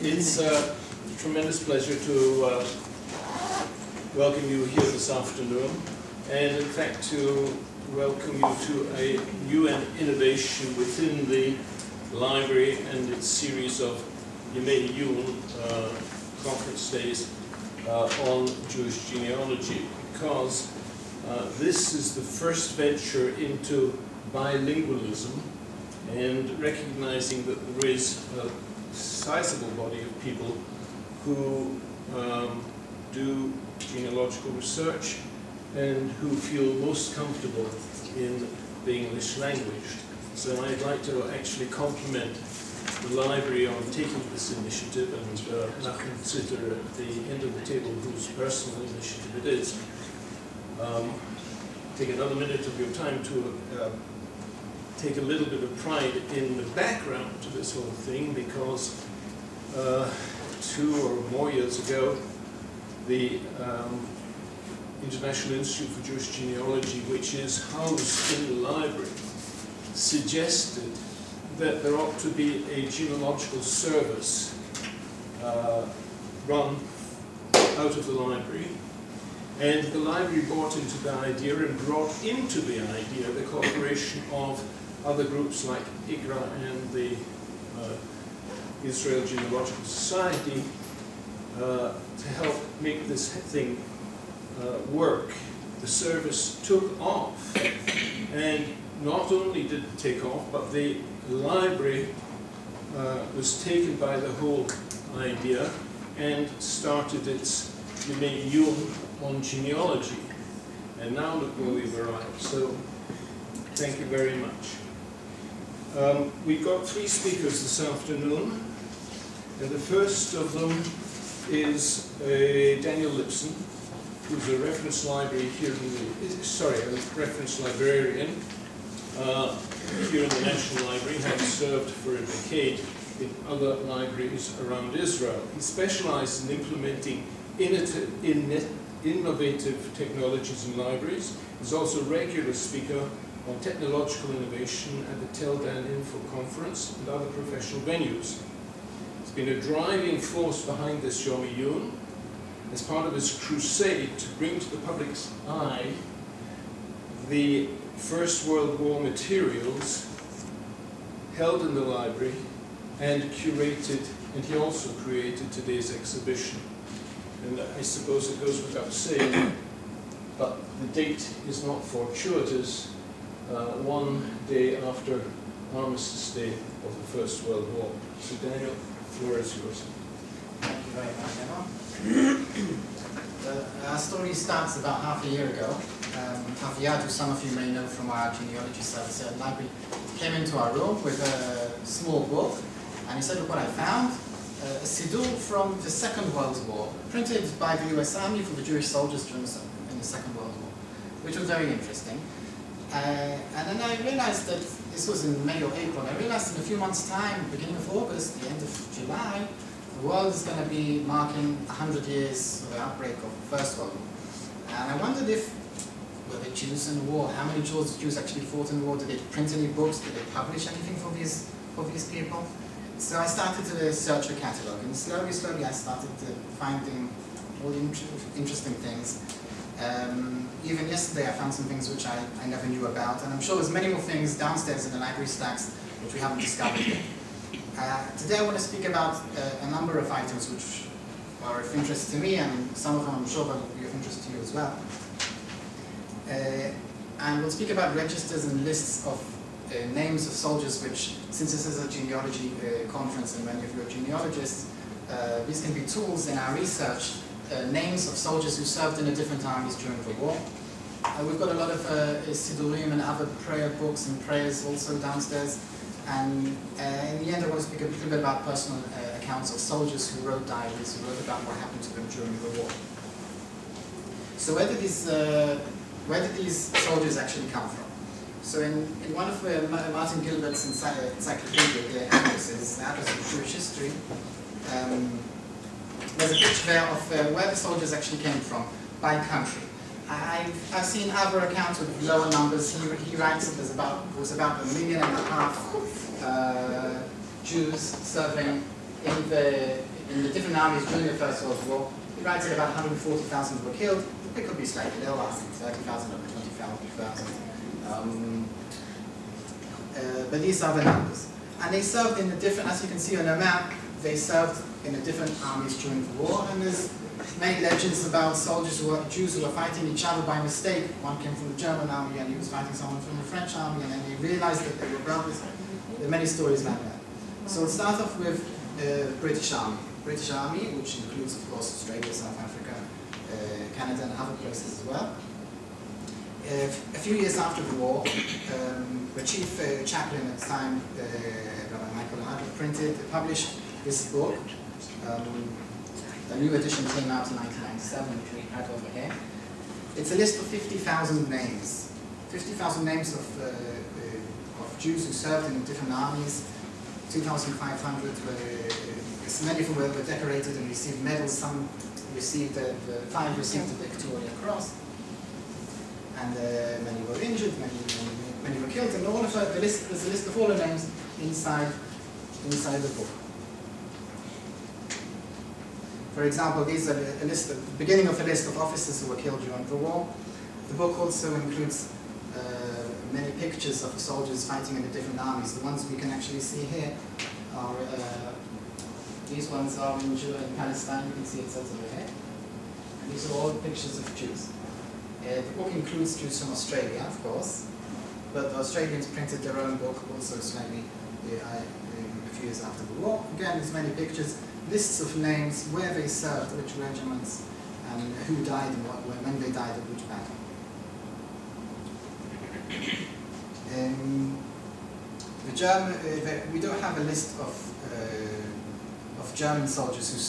It's a tremendous pleasure to welcome you here this afternoon, and in fact to welcome you to a new innovation within the library and its series of Yemei Yul conference days on Jewish genealogy, because this is the first venture into bilingualism and recognizing that there is a sizable body of people who do genealogical research and who feel most comfortable in the English language. So I'd like to actually compliment the library on taking this initiative, and Nachum Zitter at the end of the table, whose personal initiative it is. Take another minute of your time to take a little bit of pride in the background to this whole thing, because 2 or more years ago, the International Institute for Jewish Genealogy, which is housed in the library, suggested that there ought to be a genealogical service run out of the library. And the library bought into the idea and brought into the idea the cooperation of other groups like IGRA and the Israel Genealogical Society to help make this thing work. The service took off, and not only did it take off, but the library was taken by the whole idea and started its Yemei Yul on genealogy. And now look where we've arrived. So thank you very much. We've got 3 speakers this afternoon, and the first of them is Daniel Lipson, who's a reference library here a reference librarian here in the National Library, having served for a decade in other libraries around Israel. He specialized in implementing innovative technologies in libraries. He's also a regular speaker on technological innovation at the Teldan Info Conference and other professional venues. He's been a driving force behind this Yemei Yul as part of his crusade to bring to the public's eye the First World War materials held in the library and curated, and he also created today's exhibition. And I suppose it goes without saying, but the date is not fortuitous. One day after Armistice Day of the First World War. So Daniel, the floor is yours. Thank you very much, Emma. Our story starts about half a year ago. Javier, who some of you may know from our genealogy service at the library, came into our room with a small book, and he said, look what I found. A siddur from the Second World War, printed by the US Army for the Jewish soldiers in the Second World War, which was very interesting. And then I realized that this was in May or April. I realized in a few months' time, beginning of August, the end of July, the world is going to be marking 100 years of the outbreak of the First World War. And I wondered if, were the Jews in the war? How many Jews actually fought in the war? Did they print any books? Did they publish anything for these people? So I started to search a catalogue, and slowly I started to finding all the interesting things. Even yesterday I found some things which I never knew about, and I'm sure there's many more things downstairs in the library stacks which we haven't discovered yet. Today I want to speak about a number of items which are of interest to me, and some of them I'm sure will be of interest to you as well. And we'll speak about registers and lists of names of soldiers, which, since this is a genealogy conference and many of you are genealogists, these can be tools in our research. Names of soldiers who served in the different armies during the war. We've got a lot of siddurim and other prayer books and prayers also downstairs. And in the end I want to speak a little bit about personal accounts of soldiers who wrote diaries, who wrote about what happened to them during the war. So where did these soldiers actually come from? So in one of Martin Gilbert's encyclopedia, the Atlas of Jewish History, there's a picture there of where the soldiers actually came from by country. I've seen other accounts with lower numbers. He writes that there was about 1.5 million Jews serving in the different armies during the First World War. He writes that about 140,000 were killed. It could be slightly lower, I think 30,000 or 20,000. But these are the numbers. And they served in a different, as you can see on the map, they served in the different armies during the war. And there's many legends about soldiers Jews who were fighting each other by mistake. One came from the German army and he was fighting someone from the French army, and then they realized that they were brothers. There are many stories like that. So we'll start off with British Army. British Army, which includes, of course, Australia, South Africa, Canada, and other places as well. A few years after the war, the chief chaplain at the time, Rabbi Michael Hart, published this book. A new edition came out in 1997, which we had over here. It's a list of 50,000 names. 50,000 names of Jews who served in different armies. 2,500 many of them were decorated and received medals. Some received, 5 received the Victoria Cross. And many were injured, many were killed, and all of there's a list of all the names inside the book. For example, these are the beginning of a list of officers who were killed during the war. The book also includes many pictures of the soldiers fighting in the different armies. The ones we can actually see here are, these ones are in Palestine. You can see it says over here. And these are all pictures of Jews. The book includes Jews from Australia, of course, but the Australians printed their own book also slightly a few years after the war. Again, there's many pictures, lists of names, where they served, which regiments, and who died and when they died at which battle. We don't have a list of German soldiers who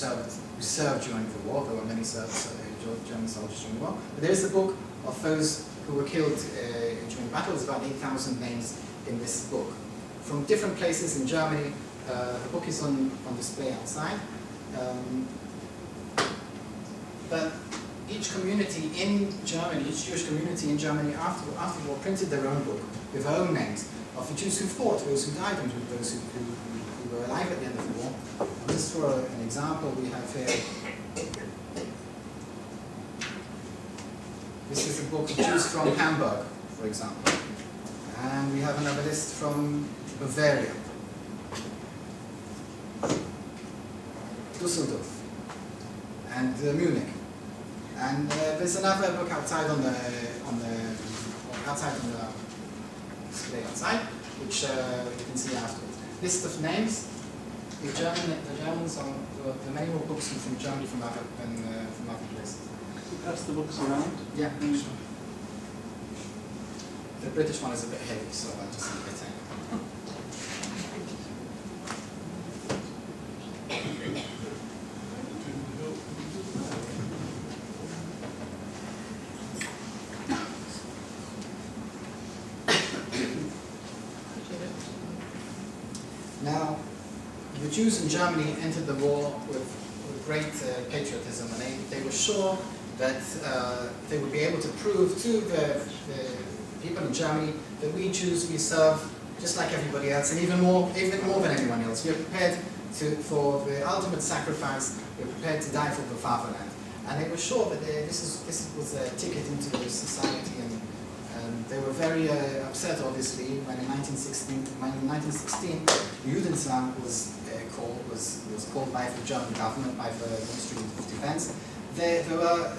served during the war. There were many German soldiers during the war. But there is a book of those who were killed during battles, about 8,000 names in this book. From different places in Germany. The book is on display outside. But each community in Germany, each Jewish community in Germany after the war printed their own book with their own names of the Jews who fought, those who died, and those who were alive at the end of the war. And just for an example, we have here, this is a book of Jews from Hamburg, for example. And we have another list from Bavaria, Düsseldorf, and Munich. And there's another book outside on the display outside, which you can see afterwards. List of names. The Germans are the many more books from Germany from other places. You pass the books around? Yeah, sure. The British one is a bit heavy, so I'll just leave it in. Now, the Jews in Germany entered the war with great patriotism, and they were sure that they would be able to prove to the people in Germany that we Jews, we serve just like everybody else, and even more than anyone else. We are prepared for the ultimate sacrifice. We are prepared to die for the fatherland. And they were sure that this was a ticket into the society, and they were very upset, obviously, when in 1916, Judendamt was called by the German government, by the Ministry of Defense. There were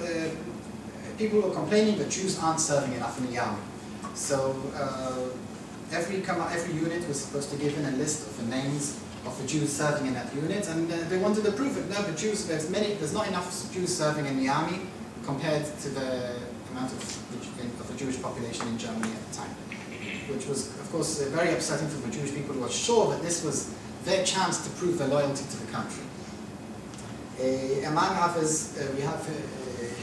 people who were complaining that Jews aren't serving enough in the army. So every unit was supposed to give in a list of the names of the Jews serving in that unit, and they wanted to prove it. No, the Jews, there's not enough Jews serving in the army compared to the amount of the Jewish population in Germany at the time, which was, of course, very upsetting for the Jewish people who were sure that this was their chance to prove their loyalty to the country. Among others, we have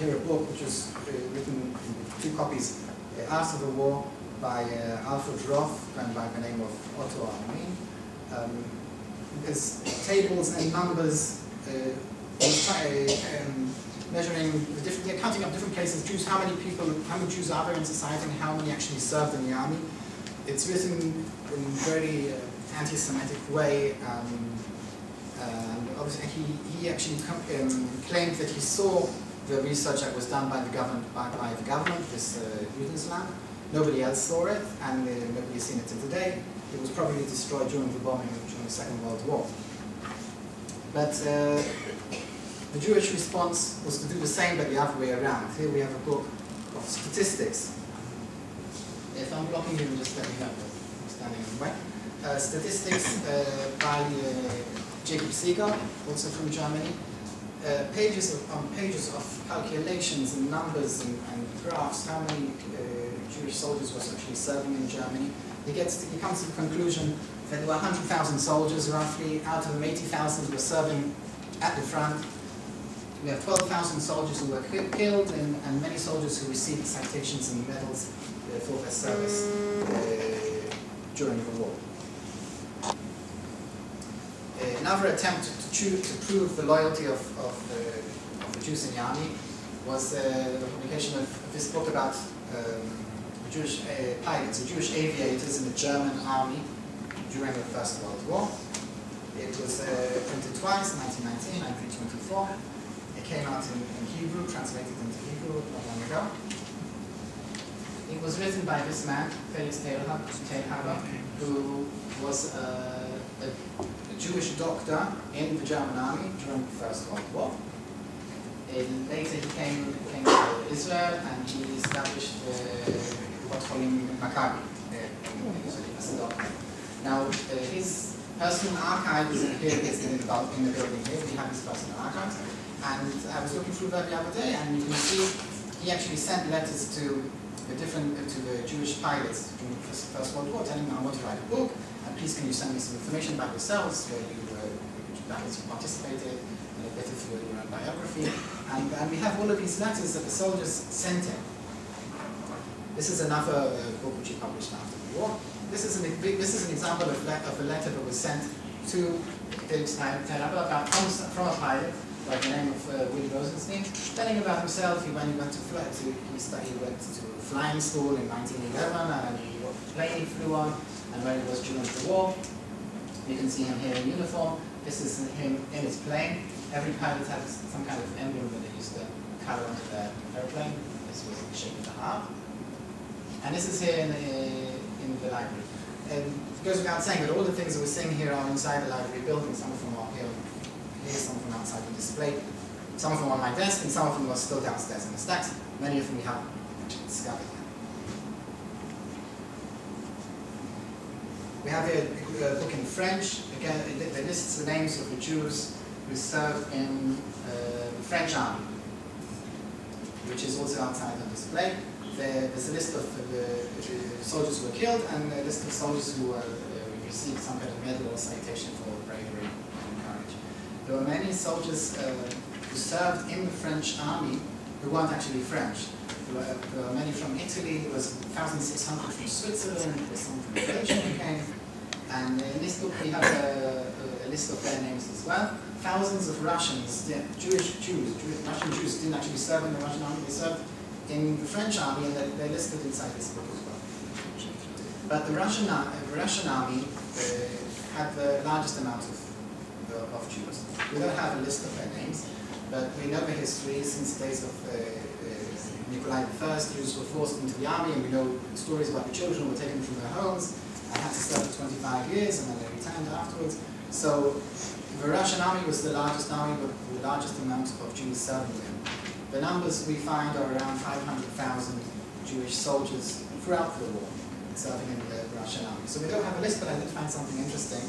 here a book which was written in 2 copies after the war by Alfred Roth and by the name of Otto Armin. There's tables and numbers measuring they're counting up different places, Jews, how many Jews are there in society, and how many actually served in the army. It's written in a very anti-Semitic way, Obviously, he actually claimed that he saw the research that was done by the government, this Judenland. Nobody else saw it, and nobody has seen it till today. It was probably destroyed during the bombing during the Second World War. But the Jewish response was to do the same, but the other way around. Here we have a book of statistics. If I'm blocking you, just let me know. I'm standing in the way. Statistics by Jacobi, also from Germany. Pages of calculations and numbers and graphs, how many Jewish soldiers was actually serving in Germany. He comes to the conclusion that there were 100,000 soldiers roughly. Out of them, 80,000 were serving at the front. We have 12,000 soldiers who were killed and many soldiers who received citations and medals for their service during the war. Another attempt to prove the loyalty of the Jews in the army was the publication of this book about Jewish pilots, the Jewish aviators in the German army during the First World War. It was printed twice, 1919 and 1924. It came out in Hebrew, translated into Hebrew not long ago. It was written by this man, Felix Teilhaber, who was a Jewish doctor in the German army during the First World War. Later he came to Israel and he established what's called Maccabi in Israel as a doctor. Now his personal archive is in the building here. We have his personal archives. And I was looking through that the other day, and you can see he actually sent letters to the Jewish pilots during the First World War, telling them, I want to write a book, and please can you send me some information about yourselves, where you participated, and a bit of your biography. And we have all of these letters that the soldiers sent him. This is another book which he published after the war. This is an example of a letter that was sent to Felix Teilhaber from a pilot by the name of Willy Rosenstein, telling about himself. He went to flying school in 1911, and what plane he flew on, and where he was during the war. You can see him here in uniform. This is him in his plane. Every pilot has some kind of emblem that they used to color onto their airplane. This was in the shape of the heart. And this is here in the library. And it goes without saying that all the things that we're seeing here are inside the library building. Some of them are here, some of them outside the display. Some of them on my desk, and some of them are still downstairs in the stacks. Many of them we haven't actually discovered yet. We have here a book in French. Again, it lists the names of the Jews who served in the French army, which is also outside on display. There's a list of the soldiers who were killed and a list of soldiers who received some kind of medal or citation for bravery and courage. There were many soldiers who served in the French army who weren't actually French. There were many from Italy. There was 1,600 from Switzerland. There's some from Belgium who came. And in this book we have a list of their names as well. Thousands of Russians, Russian Jews didn't actually serve in the Russian army. They served in the French army, and they're listed inside this book as well. But the Russian army had the largest amount of Jews. We don't have a list of their names, but we know the history since the days of Nikolai I. Jews were forced into the army, and we know stories about the children who were taken from their homes and had to serve for 25 years, and then they returned afterwards. So the Russian army was the largest army with the largest amount of Jews serving there. The numbers we find are around 500,000 Jewish soldiers throughout the war serving in the Russian army. So we don't have a list, but I did find something interesting.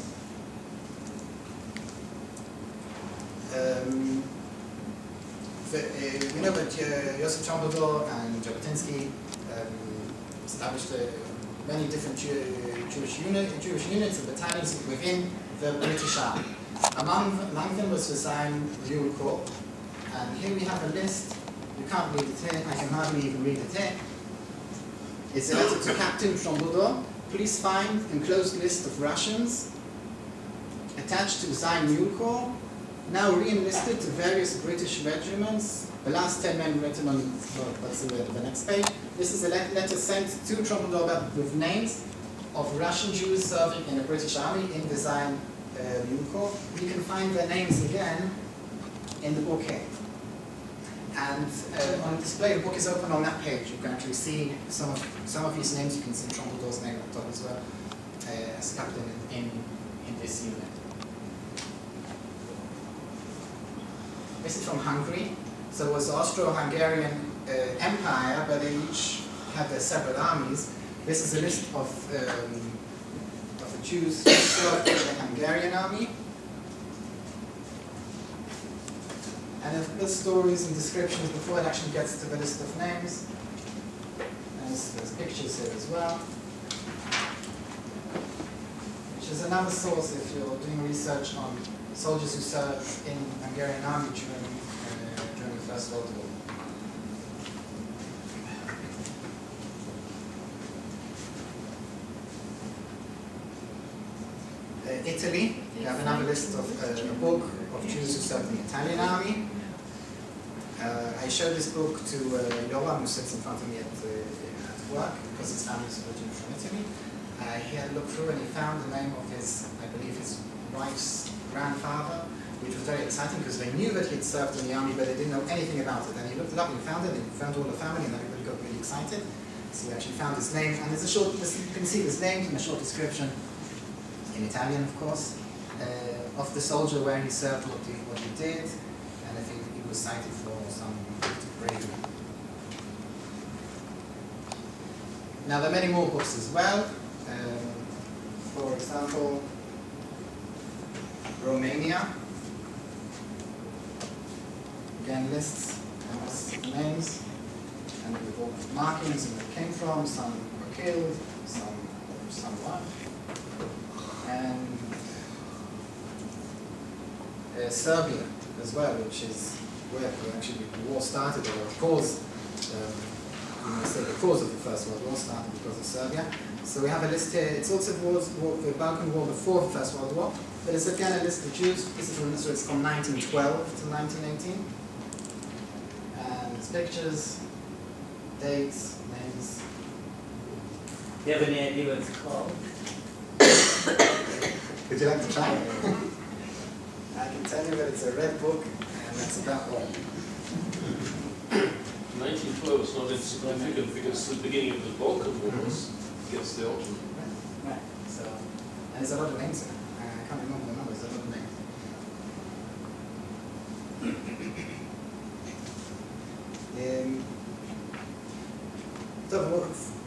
We know that Joseph Trompeldor and Jabotinsky established many different Jewish units and battalions within the British Army. Among them was the Zion Mule Corps. And here we have a list. You can't read it here. I can hardly even read it here. It's a letter to Captain Trompeldor. Please find enclosed list of Russians attached to the Zion Mule Corps, now re-enlisted to various British regiments. The last 10 men written on the next page. This is a letter sent to Trompeldor with names of Russian Jews serving in the British Army in the Zion you can find their names again in the book here. And on display, the book is open on that page. You can actually see some of these names. You can see Trumpledor's name at the top as well, as captain in this unit. This is from Hungary. So it was the Austro-Hungarian Empire, but they each had their separate armies. This is a list of the Jews who served in the Hungarian army. And the stories and descriptions before it actually gets to the list of names. And there's pictures here as well. Which is another source if you're doing research on soldiers who served in the Hungarian army during the First World War. Italy, you have another list of a book of Jews who served in the Italian army. I showed this book to Yoram, who sits in front of me at work, because his family is originally from Italy. He had looked through and he found the name of his, I believe, his wife's grandfather, which was very exciting because they knew that he had served in the army, but they didn't know anything about it. And he looked it up and he found it, and he found all the family, and everybody got really excited. So he actually found his name, and there's a short, you can see his name and a short description, in Italian, of course, of the soldier, where he served, what he did, and if he was cited for some bravery. Now, there are many more books as well. For example, Romania. Again, lists and names, and with all the markings and where they came from. Some were killed, some won. And Serbia as well, which is where actually the war started, or the cause, you may say the cause of the First World War started because of Serbia. So we have a list here. It's also the Balkan War before the First World War, but it's again a list of Jews. This is from, so it's from 1912 to 1918. And it's pictures, dates, names. Do you have any idea what it's called? Would you like to try? I can tell you that it's a red book, and that's about all. 1912 is not insignificant because the beginning of the Balkan Wars against the Ottomans. Right. So, and there's a lot of names in it. I can't remember the numbers. There's a lot of names. So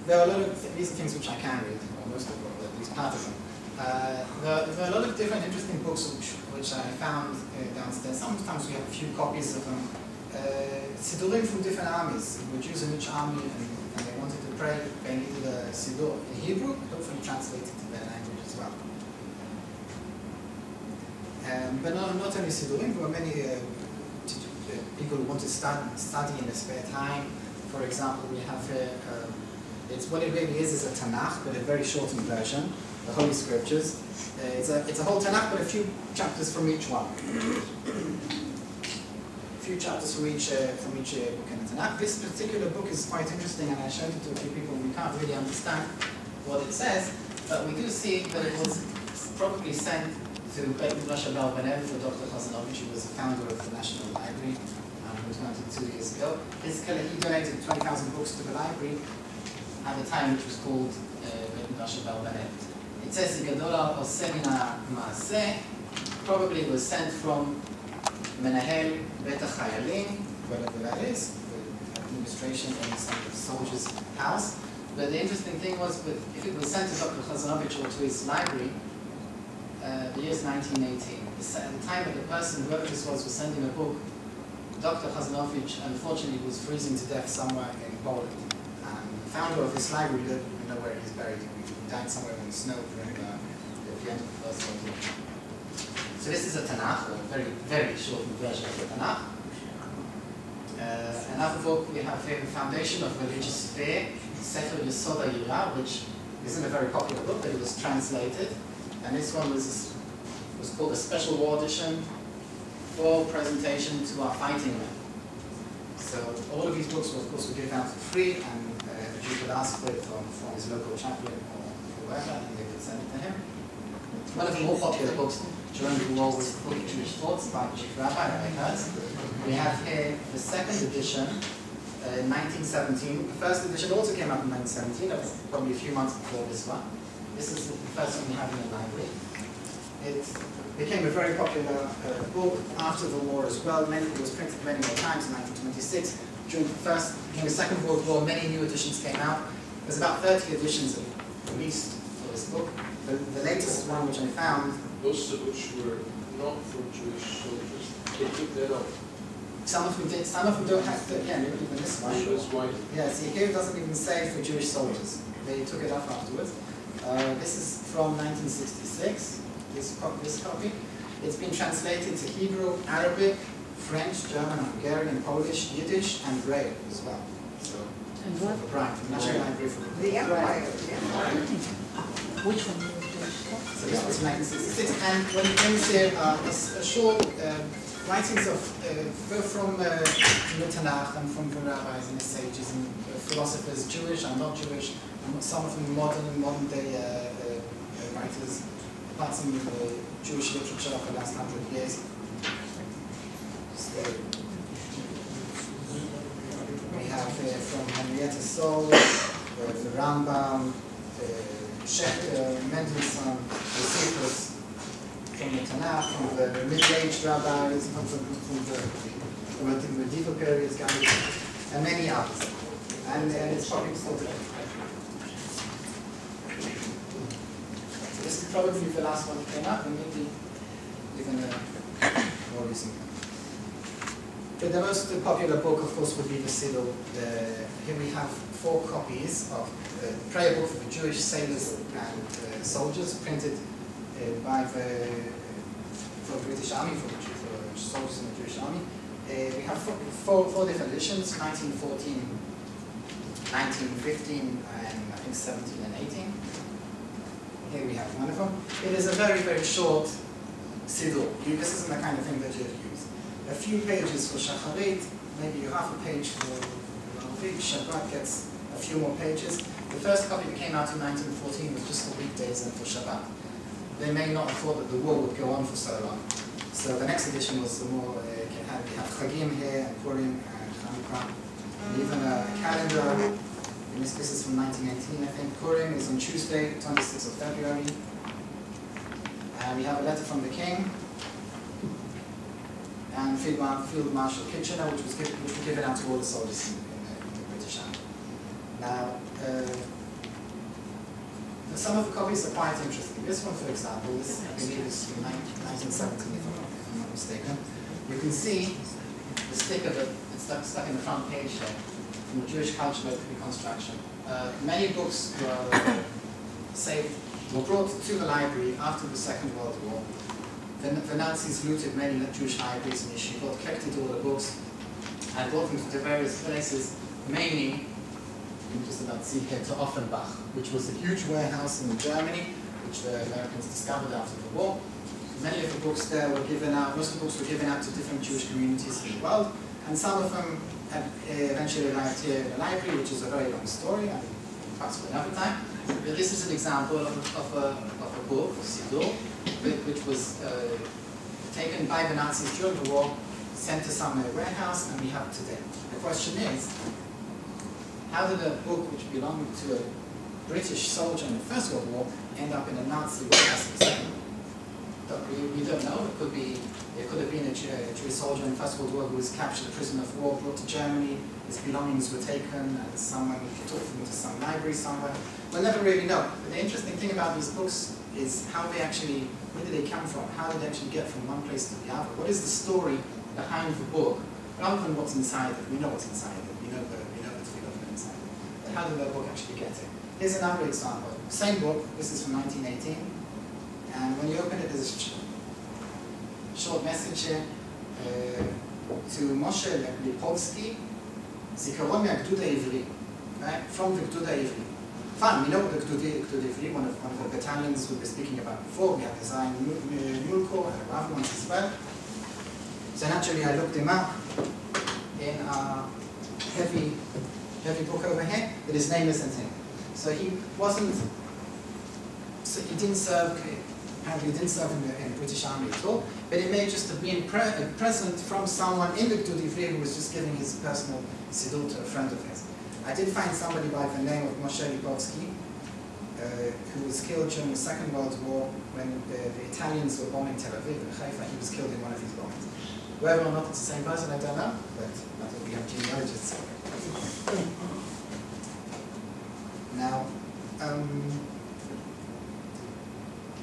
there are a lot of these things which I can read, or most of them, or at least part of them. There are a lot of different interesting books which I found downstairs. Sometimes we have a few copies of them. Sidurim from different armies. The Jews in each army, and they wanted to pray, they needed a Sidur in Hebrew, hopefully translated to their language as well. But not only Sidurim, there were many people who want to study in their spare time. For example, we have here, it's what it really is a Tanakh, but a very shortened version, the Holy Scriptures. It's a whole Tanakh, but a few chapters from each one. A few chapters from each book in the Tanakh. This particular book is quite interesting, and I showed it to a few people, and we can't really understand what it says, but we do see that it was probably sent to Basin, Dr. Chazanovich, who was the founder of the National Library, who was founded 2 years ago. He donated 20,000 books to the library at the time, which was called Basin. It says Gadola or Semina Maaseh, probably was sent from Menahel Bet HaChayalim, whatever that is, the administration in some soldier's house. But the interesting thing was, if it was sent to Dr. Chazanovich or to his library, the year is 1918. At the time that the person, whoever this was sending a book, Dr. Chazanovich, unfortunately, was freezing to death somewhere in Poland. And the founder of this library didn't know where he's buried. He died somewhere in the snow during the end of the First World War. So this is a Tanakh, a very, very shortened version of the Tanakh. Another book we have here, The Foundation of Religious Fear, Sefer Yesod HaYirah, which isn't a very popular book, but it was translated. And this one was called a Special War Edition for presentation to our fighting men. So all of these books, of course, were given out for free, and the Jew could ask for it from his local chaplain or whoever, and they would send it to him. One of the more popular books during the war was full of Jewish thoughts by Chief Rabbi Eretz. We have here the second edition, 1917. The first edition also came out in 1917, that was probably a few months before this one. This is the first one we have in the library. It became a very popular book after the war as well. It was printed many more times in 1926. During the Second World War, many new editions came out. There's about 30 editions released for this book. The latest one which I found. Those which were not for Jewish soldiers, they took that out. Some of them did, some of them don't have to, again, even this one. That's why. Yeah, see here it doesn't even say for Jewish soldiers. They took it off afterwards. This is from 1966, this copy. It's been translated to Hebrew, Arabic, French, German, Hungarian, Polish, Yiddish, and Braille as well. So, And what? for Brian, from National Library for The Empire. Which one? So this was 1966, and what it brings here is a short writings of both from the Tanakh and from the rabbis and the sages and philosophers, Jewish and not Jewish, and some of them modern day writers, apart from Jewish literature of the last 100 years. We have from Henrietta Soul, the Rambam, Schechter, Mendelssohn, Josephus, from the Tanakh, from the middle-aged rabbis, from the medieval periods, and many others. And it's probably still today. So this is probably the last one that came up, and maybe even more recent. But the most popular book, of course, would be the Siddur. Here we have 4 copies of the prayer book for the Jewish sailors and soldiers, printed by the British Army, for the soldiers in the Jewish Army. We have four different editions, 1914, 1915, and I think 17 and 18. Here we have one of them. It is a very, very short siddur. This isn't the kind of thing that you use. A few pages for Shacharit, maybe half a page for Lamdan. Shabbat gets a few more pages. The first copy that came out in 1914 was just for weekdays and for Shabbat. They may not have thought that the war would go on for so long. So the next edition was the more, we have Chagim here, and Purim, and Hanukkah, and even a calendar. This is from 1918, I think. Purim is on Tuesday, 26th of February. And we have a letter from the king, and Field Marshal Kitchener, which was given out to all the soldiers in the British Army. Now, some of the copies are quite interesting. This one, for example, this I believe is from 1917, if I'm not mistaken. You can see the sticker that's stuck in the front page there, from the Jewish Cultural Reconstruction. Many books were brought to the library after the Second World War. The Nazis looted many Jewish libraries in Yeshivot, collected all the books, and brought them to various places, mainly, you can just about see here, to Offenbach, which was a huge warehouse in Germany, which the Americans discovered after the war. Many of the books there were given out, most of the books were given out to different Jewish communities in the world, and some of them had eventually arrived here in the library, which is a very long story, and perhaps for another time. But this is an example of a book, of Siddur, which was taken by the Nazis during the war, sent to some warehouse, and we have it today. The question is, how did a book which belonged to a British soldier in the First World War end up in a Nazi warehouse in the Second World War? We don't know. It could have been a Jewish soldier in the First World War who was captured, a prisoner of war, brought to Germany. His belongings were taken, and someone took them to some library somewhere. We'll never really know. But the interesting thing about these books is how they actually, where did they come from? How did they actually get from one place to the other? What is the story behind the book, rather than what's inside it? We know what's inside it. We know the Feldman inside it. But how did the book actually get it? Here's another example. Same book. This is from 1918. And when you open it, there's a short message here to Moshe Lipolsky, Zikaron מהגדוד העברי, right? From the Gdud העברי. Fine, we know the Gdud העברי, one of the battalions we were speaking about before. We have the Zion Mulko and the Rav ones as well. So naturally, I looked him up in a heavy book over here, but his name isn't in. So he didn't serve apparently didn't serve in the British Army at all, but it may just have been a present from someone in the Gdud Ivri who was just giving his personal siddur to a friend of his. I did find somebody by the name of Moshe Lipovsky, who was killed during the Second World War when the Italians were bombing Tel Aviv and Haifa. He was killed in one of these bombings. Whether or not it's the same person, I don't know, but that's what we have genealogists for. Now,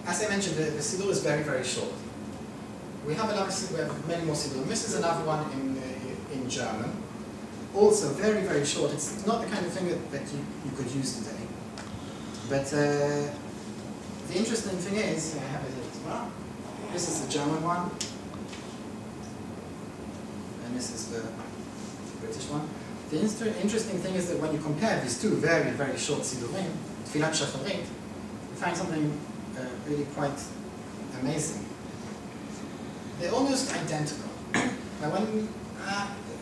as I mentioned, the siddur is very, very short. We have many more siddur. This is another one in German. Also very, very short. It's not the kind of thing that you could use today. But the interesting thing is, I have it here as well. This is the German one. And this is the British one. The interesting thing is that when you compare these two very, very short siddurim, Tfilat Shacharit, you find something really quite amazing. They're almost identical. Now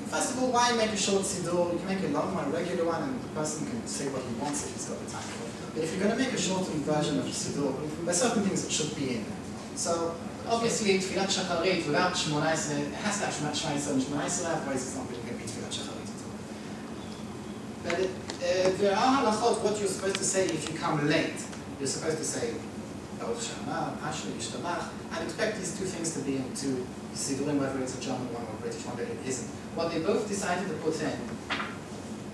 first of all, why make a short siddur? You can make a long one, a regular one, and the person can say what he wants if he's got the time for it. But if you're going to make a shortened version of the siddur, there are certain things that should be in there. So, obviously, Tfilat Shacharit without Shmonayse, it has to have Shmonayse and Shmonayse, otherwise it's not going to be Tfilat Shacharit at all. But there are halachot, what you're supposed to say if you come late. You're supposed to say, Baruch Shana, Ashli, Yishtamach, and expect these two things to be in two siddurim, whether it's a German one or a British one, but it isn't. What they both decided to put in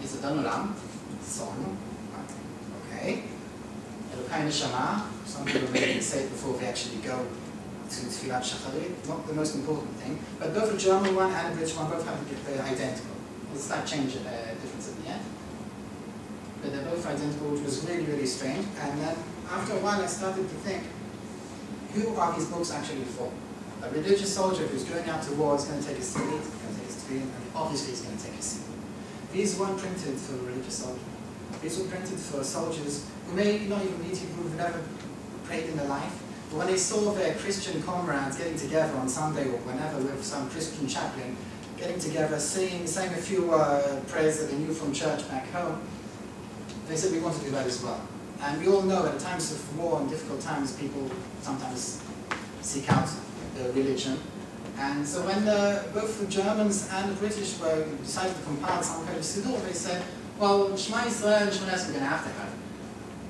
is a Dan Olam, song, okay, Elokai Neshama, some people may say it before they actually go to Tfilat Shacharit, not the most important thing, but both the German one and the British one both have to be identical. It's that change difference at the end. But they're both identical, which was really, really strange. And then after a while I started to think, who are these books actually for? A religious soldier who's going out to war is going to take his tefillin, and obviously he's going to take his siddur. These weren't printed for a religious soldier. These were printed for soldiers who may not even be Hebrew, who've never prayed in their life. But when they saw their Christian comrades getting together on Sunday or whenever with some Christian chaplain, getting together, saying a few prayers that they knew from church back home, they said, we want to do that as well. And we all know at times of war and difficult times, people sometimes seek out religion. And so when both the Germans and the British decided to compile some kind of siddur, they said, well, Shema Yisrael and Shema Yisrael we're going to have.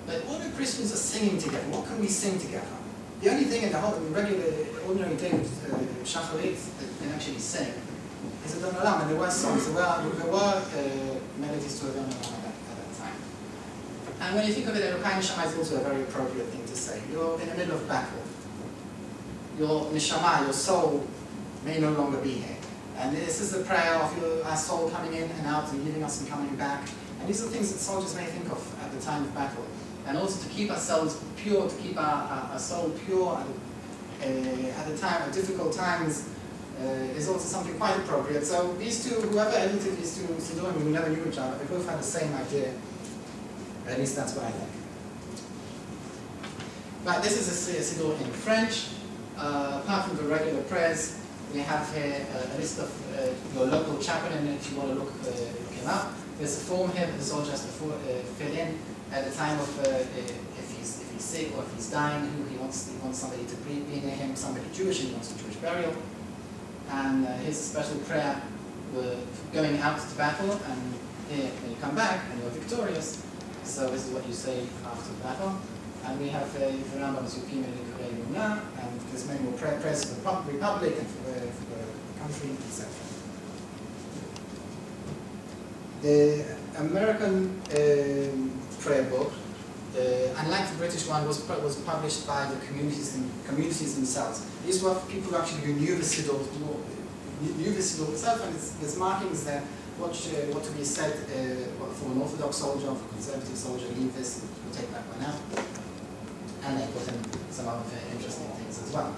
But all the Christians are singing together. What can we sing together? The only thing in the whole regular, ordinary day with Shacharit that can actually sing is a Dan Olam, and there were songs. There were melodies to a Dan Olam at that time. And when you think of it, Elokai Neshama is also a very appropriate thing to say. You're in the middle of battle. Your neshama, your soul, may no longer be here. And this is the prayer of our soul coming in and out and leaving us and coming back. And these are things that soldiers may think of at the time of battle. And also to keep ourselves pure, to keep our soul pure at the time of difficult times is also something quite appropriate. So these two, whoever edited these two siddurim, who never knew each other, they both had the same idea. At least that's what I think. But this is a siddur in French. Apart from the regular prayers, we have here a list of your local chaplain, and if you want to look him up. There's a form here that the soldier has to fill in at the time of if he's sick or if he's dying, who he wants somebody to be near him, somebody Jewish, and he wants a Jewish burial. And here's a special prayer going out to battle, and here when you come back and you're victorious. So this is what you say after the battle. And we have the Rambam Zukim and there's many more prayers for the Republic and for the country, etc. The American prayer book, unlike the British one, was published by the communities themselves. These were people actually who knew the siddur itself, and there's markings there. What to be said for an Orthodox soldier, for a conservative soldier, leave this, we'll take that one out. And they put in some other interesting things as well.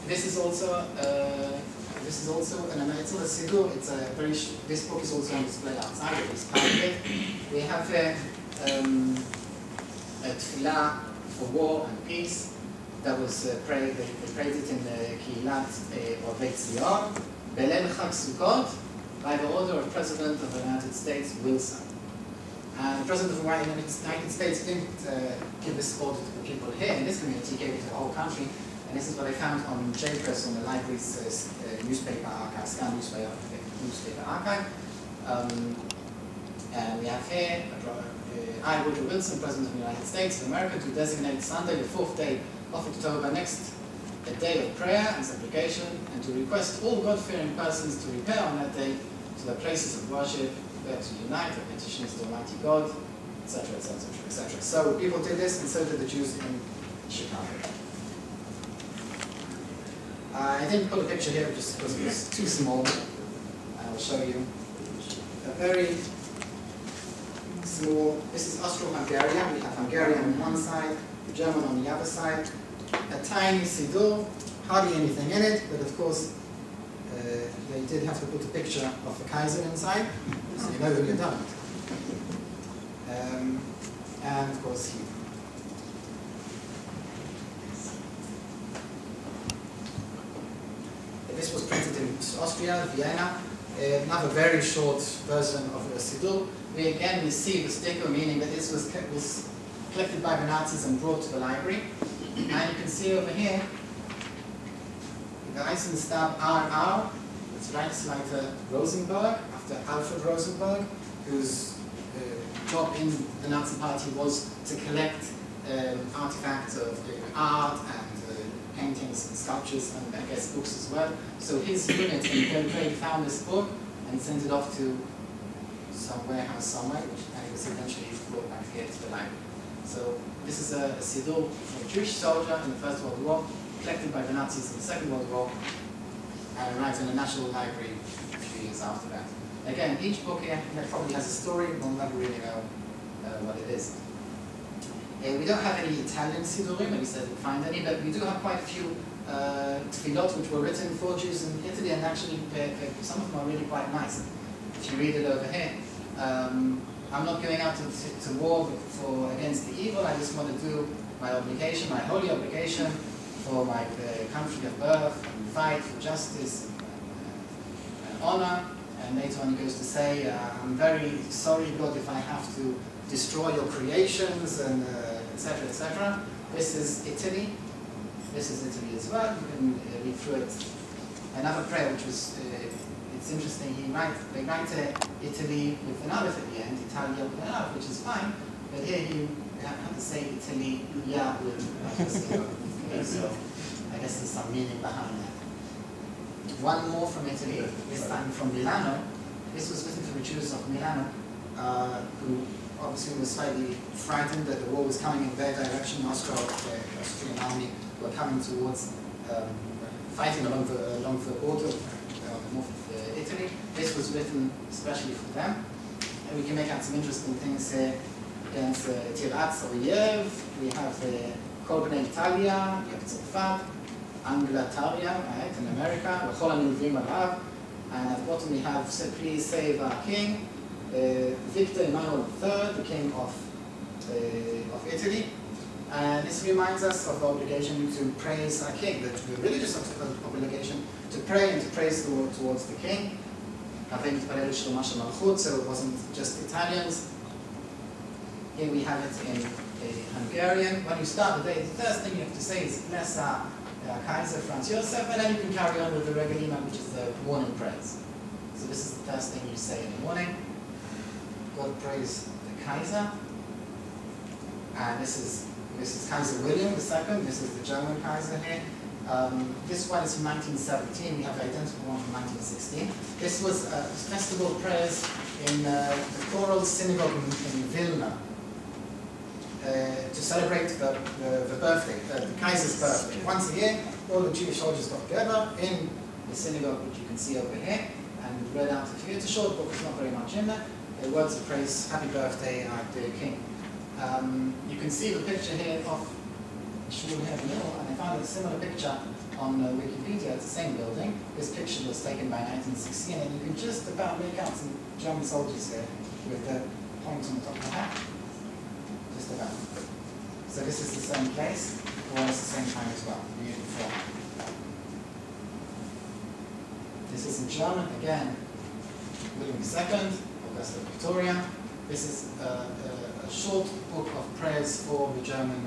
This is also an it's not a siddur. It's a very. This book is also on display outside of this part of it. We have here a tefillah for war and peace that was prayed. They prayed it in the Kihilat or Beit Zion, Beleil Chag Sukkot, by the order of President of the United States Wilson. And the President of the United States didn't give this order to the people here in this community, he gave it to the whole country. And this is what I found on JPress, on the library's newspaper archive, scan newspaper archive. And we have here, I, Woodrow Wilson, President of the United States of America, to designate Sunday, the 4th day of October next, a day of prayer and supplication, and to request all God-fearing persons to repair on that day to their places of worship, there to unite their petitions to Almighty God, etc., etc., etc. So people did this, and so did the Jews in Chicago. I didn't put a picture here just because it was too small. I will show you a very small. This is Austro-Hungarian. We have Hungarian on one side, German on the other side. A tiny siddur, hardly anything in it, but of course they did have to put a picture of the Kaiser inside, so you know who you're done with. And of course he. This was printed in Austria, Vienna. Another very short version of the siddur. We see the sticker, meaning that this was collected by the Nazis and brought to the library. And you can see over here, the Eisenstab RR, it's Reichsleiter Rosenberg, after Alfred Rosenberg, whose job in the Nazi Party was to collect artifacts of art and paintings and sculptures and I guess books as well. So his unit in Belgrade found this book and sent it off to some warehouse somewhere, and it was eventually brought back here to the library. So this is a siddur from a Jewish soldier in the First World War, collected by the Nazis in the Second World War, and arrived in the National Library a few years after that. Again, each book here probably has a story, we'll never really know what it is. We don't have any Italian siddurim, at least I didn't find any, but we do have quite a few tefillot which were written for Jews in Italy, and actually some of them are really quite nice. If you read it over here, I'm not going out to war against the evil. I just want to do my obligation, my holy obligation for my country of birth, and fight for justice and honor. And later on he goes to say, I'm very sorry, God, if I have to destroy your creations, and etc., etc. This is Italy. This is Italy as well. You can read through it. Another prayer, which was it's interesting. They write Italy with an aleph at the end, Italia with an aleph, which is fine. But here you have to say Italy, yeah, with so I guess there's some meaning behind that. One more from Italy, this time from Milano. This was written for the Jews of Milano, who obviously were slightly frightened that the war was coming in their direction. The Austrian army were coming towards fighting along the border on the north of Italy. This was written especially for them. And we can make out some interesting things here against Tirat Oyev. We have Kol Bnei Italia, we have Tzofat, Angulataria, right, in America, V'chol HaNilvim Alav. And at the bottom we have, please save our king, Victor Emmanuel III, the king of Italy. And this reminds us of the obligation to praise our king, the religious obligation to pray and to praise towards the king. So it wasn't just Italians. Here we have it in Hungarian. When you start the day, the first thing you have to say is bless our Kaiser Franz Josef, and then you can carry on with the Regelima, which is the morning prayers. So this is the first thing you say in the morning. God praise the Kaiser. And this is Kaiser William II. This is the German Kaiser here. This one is from 1917. We have the identical one from 1916. This was festival prayers in the choral synagogue in Vilna to celebrate the birthday, the Kaiser's birthday. Once a year, all the Jewish soldiers got together in the synagogue, which you can see over here, and read out a few. It's a short book, there's not very much in there. The words of praise, happy birthday, our dear king. You can see the picture here of Shul here in the middle, and I found a similar picture on Wikipedia. It's the same building. This picture was taken by 1916, and you can just about make out some German soldiers here with the point on the top of the hat. Just about. So this is the same place, or it's the same time as well, the year before. This is in German, again, William II, Augusta Victoria. This is a short book of prayers for the German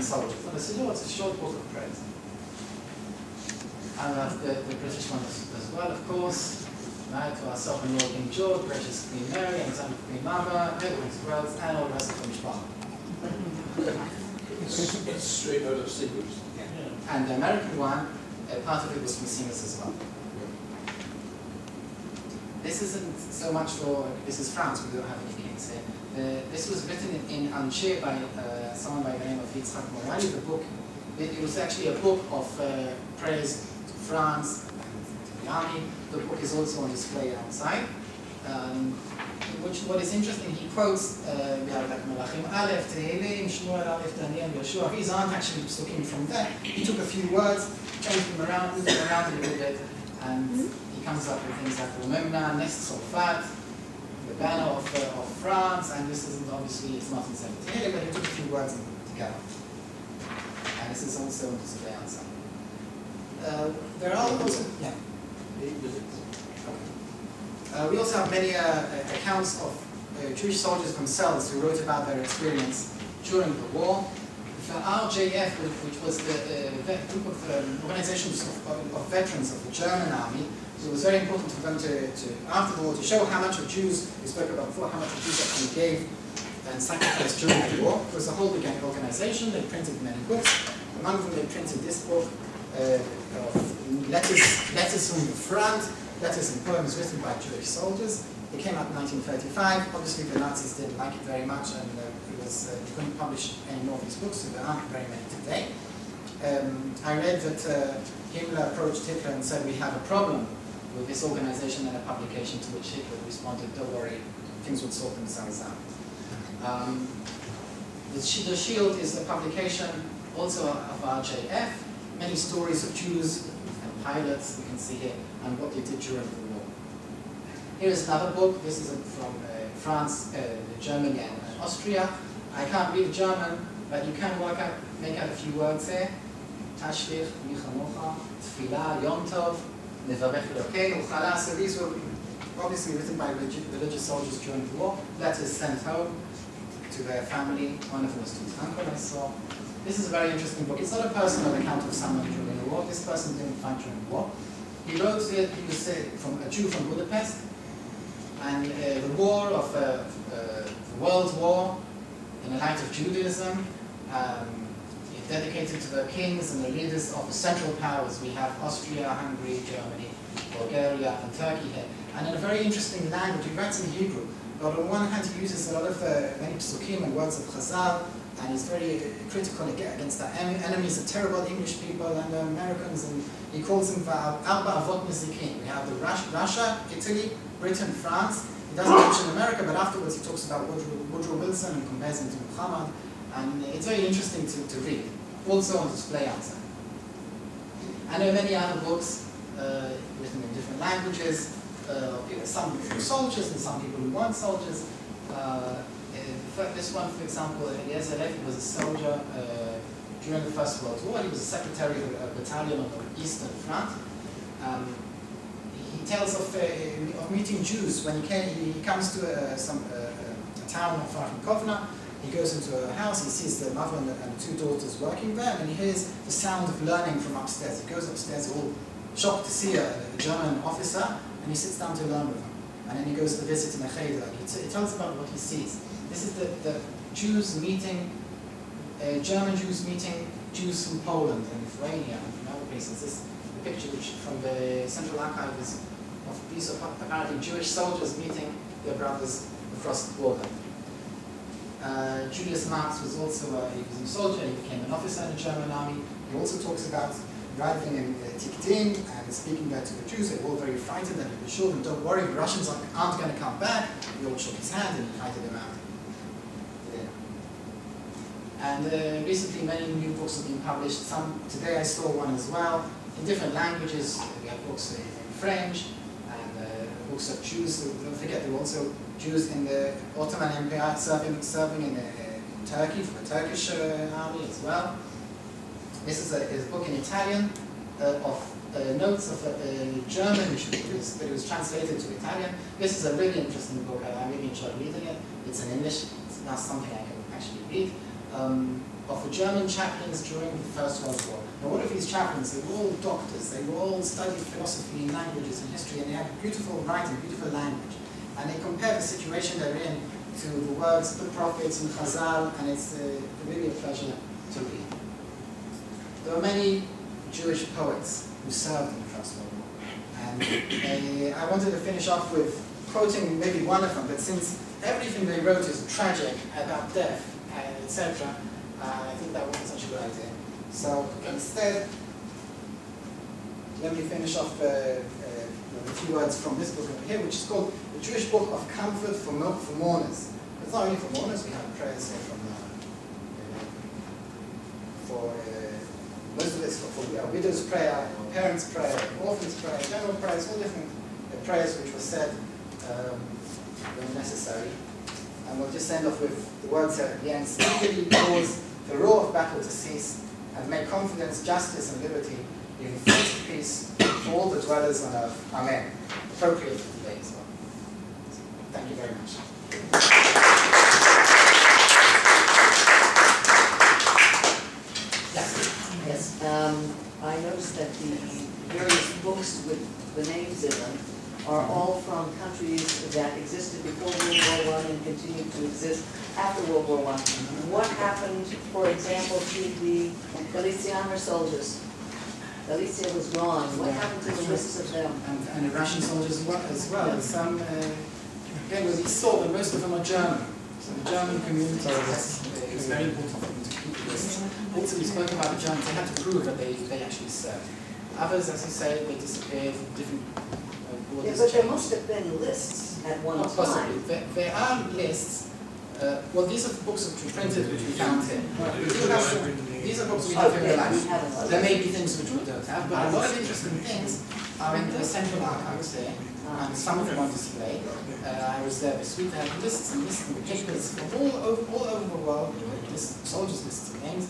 soldiers. Not a siddur, it's a short book of prayers. And the British one as well, of course. Right, to our sovereign Lord King George, gracious Queen Mary, and Son of Queen Mother, Edward's Wells, and all the rest of the Mishpach. It's straight out of Siggers. And the American one, part of it was from singers as well. This isn't so much for, this is France, we don't have any kings here. This was written in Angers by someone by the name of Yitzchak. The book, it was actually a book of prayers to France and to the army. The book is also on display outside. What is interesting, he quotes Melachim Aleph, Tehillim, Shmuel Aleph, Daniel, Yeshua. These aren't actually psukim from there. He took a few words, changed them around, moved them around a little bit, and he comes up with things like Romemna, Nest Sulfat, the banner of France, and this isn't obviously, it's not in Tehillim, but he took a few words and put them together. And this is also on display outside. There are also, yeah. 8 minutes. We also have many accounts of Jewish soldiers themselves who wrote about their experience during the war. The RJF, which was the group of organizations of veterans of the German army, it was very important for them to after the war, to show how much of Jews, we spoke about before, how much of Jews actually gave and sacrificed during the war. It was a whole big organization. They printed many books. Among them, they printed this book of letters from the front, letters and poems written by Jewish soldiers. It came out in 1935. Obviously, the Nazis didn't like it very much, and you couldn't publish any more of these books, so there aren't very many today. I read that Himmler approached Hitler and said, "We have a problem with this organization and a publication," to which Hitler responded, "Don't worry, things will sort themselves out." The Shield is a publication also of RJF, many stories of Jews and pilots, we can see here, and what they did during the war. Here is another book. This is from France, Germany, and Austria. I can't read German, but you can make out a few words here. Tashlich, Michamocha, Tfilah, Yom Tov, Nevarech Elokeinu, Chala. So these were obviously written by religious soldiers during the war. Letters sent home to their family. One of them was to his uncle, I saw. This is a very interesting book. It's not a personal account of someone during the war. This person didn't fight during the war. He wrote it, he was from a Jew from Budapest, and the war of the World War in the light of Judaism, dedicated to the kings and the leaders of the Central Powers. We have Austria, Hungary, Germany, Bulgaria, and Turkey here. And in a very interesting language, he writes in Hebrew. But on one hand, he uses a lot of many psukim and words of Chazal, and he's very critical against our enemies, the terrible English people and the Americans, and he calls them Arba Avot Nezikin. We have the Russia, Italy, Britain, France. He doesn't mention America, but afterwards he talks about Woodrow Wilson and compares him to Muhammad, and it's very interesting to read. Also on display outside. And there are many other books written in different languages, some from soldiers and some people who weren't soldiers. This one, for example, Eliezer Levi was a soldier during the First World War. He was a secretary of a battalion on the Eastern Front. He tells of meeting Jews when he comes to a town not far from Kovna. He goes into a house, he sees the mother and 2 daughters working there, and he hears the sound of learning from upstairs. He goes upstairs all shocked to see a German officer, and he sits down to learn with him. And then he goes to visit in a cheder. He tells about what he sees. This is the Jews meeting, German Jews meeting Jews from Poland and Lithuania and from other places. This is the picture which from the Central Archive is of these apparently Jewish soldiers meeting their brothers across the border. Julius Marx was also he was a soldier. He became an officer in the German army. He also talks about arriving in Tiktin and speaking there to the Jews. They were all very frightened, and he assured them, "Don't worry, the Russians aren't going to come back." He all shook his hand and he invited them out. And recently, many new books have been published. Today I saw one as well in different languages. We have books in French and books of Jews. Don't forget, there were also Jews in the Ottoman Empire serving in Turkey for the Turkish army as well. This is a book in Italian of notes of a German issue that was translated to Italian. This is a really interesting book. I really enjoyed reading it. It's in English. It's not something I can actually read. Of the German chaplains during the First World War. Now, all of these chaplains, they were all doctors. They were all studied philosophy and languages and history, and they had beautiful writing, beautiful language. And they compare the situation they're in to the words of the prophets and Chazal, and it's really a pleasure to read. There were many Jewish poets who served in the First World War. And I wanted to finish off with quoting maybe one of them, but since everything they wrote is tragic about death, etc., I think that wasn't such a good idea. So instead, let me finish off with a few words from this book over here, which is called The Jewish Book of Comfort for Mourners. It's not only for mourners, we have prayers here for most of it's for widows' prayer, parents' prayer, orphans' prayer, general prayers, all different prayers which were said when necessary. And we'll just end off with the words here at the end. Speedily cause the roar of battle to cease, and may confidence, justice, and liberty be in full peace for all the dwellers on earth. Amen. Appropriate for today as well. Thank you very much. Yes, I noticed that the various books with the names in them are all from countries that existed before World War I and continued to exist after World War I. What happened, for example, to the Galician soldiers? Galicia was gone. What happened to the lists of them? And the Russian soldiers as well. And some, again, with these saw that most of them are German. So the German community is very important for them to keep lists. Also, we spoke about the Germans. They had to prove that they actually served. Others, as you say, they disappeared. Different Yeah, but there must have been lists at one time. Possibly. There are lists. Well, these are books which we printed, which we found here. These are books we have in the library. There may be things which we don't have, but a lot of interesting things are in the central archives here, and some of them on display. I was there this week. They have lists and lists and papers from all over the world, soldiers' lists and names.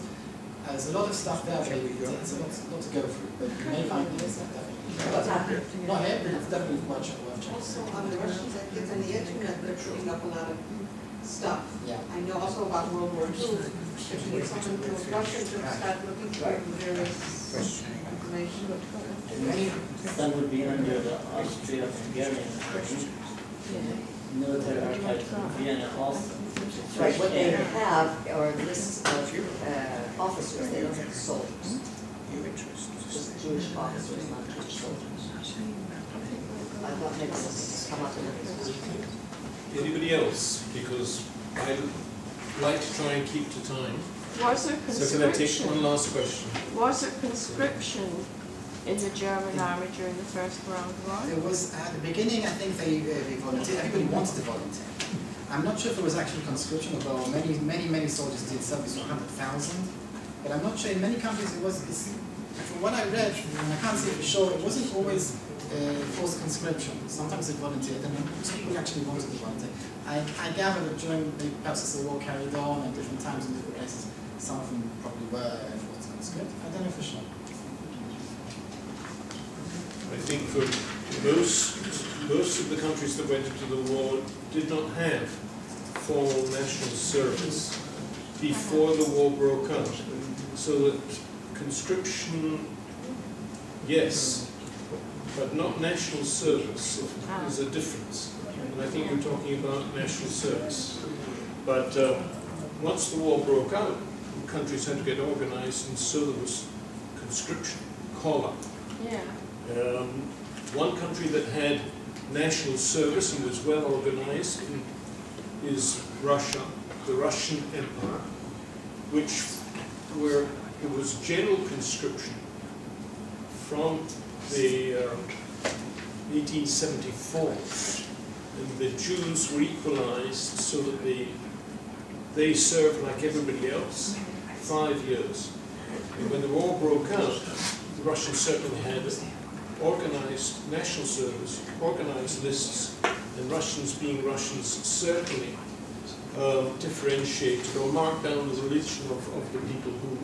There's a lot of stuff there, but it's a lot to go through. But you may find this, definitely. Not here, but it's definitely worth checking. Also on the Russians, it's on the internet, they're putting up a lot of stuff. Yeah. I know also about World War II. If you need someone who knows Russian to start looking for various information. That would be under the Austria-Hungarian military archives in Vienna also. Right, what they have are lists of officers, they don't have soldiers. Just Jewish officers, not Jewish soldiers. I thought maybe something has come up in it. Anybody else? Because I'd like to try and keep to time. Was there So can I take conscription? one last question? Was there conscription in the German army during the First World War? There was, at the beginning, I think they volunteered. Everybody wanted to volunteer. I'm not sure if there was actually conscription, although many soldiers did service, 100,000. But I'm not sure, in many countries it was, from what I read, and I can't say for sure, it wasn't always forced conscription. Sometimes they volunteered, and some people actually wanted to volunteer. I gather that during, perhaps as the war carried on at different times in different places, some of them probably were forced conscript. I don't know for sure. I think for most of the countries that went into the war did not have formal national service before the war broke out. So that conscription, yes, but not national service is a difference. And I think you're talking about national service. But once the war broke out, countries had to get organized, and so there was conscription, call-up. Yeah. One country that had national service and was well organized is Russia, the Russian Empire, where it was general conscription from the 1874, and the Jews were equalized so that they served like everybody else 5 years. And when the war broke out, the Russians certainly had organized national service, organized lists, and Russians being Russians certainly differentiated or marked down the religion of the people who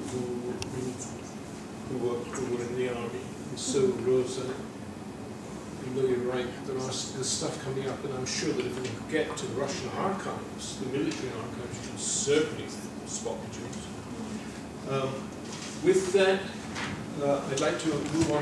were in the army. So, Rosa, you know you're right, there's stuff coming up, and I'm sure that if we get to the Russian archives, the military archives, you can certainly spot the Jews. With that, I'd like to move on